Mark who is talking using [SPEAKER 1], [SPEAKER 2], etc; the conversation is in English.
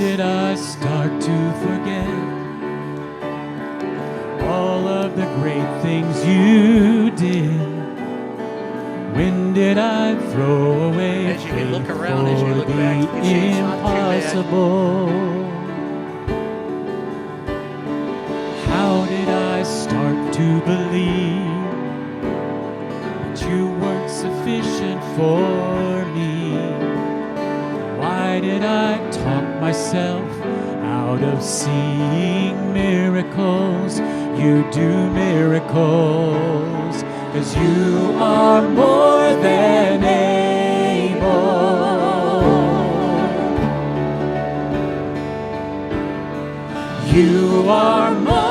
[SPEAKER 1] did I start to forget all of the great things you did? When did I throw away
[SPEAKER 2] As you
[SPEAKER 1] faith
[SPEAKER 2] look around, as you
[SPEAKER 1] for
[SPEAKER 2] look back, you
[SPEAKER 1] the
[SPEAKER 2] can see it's not too bad.
[SPEAKER 1] impossible? How did I start to believe that you weren't sufficient for me? Why did I talk myself out of seeing miracles? You do miracles, 'cause you are more than able. You are more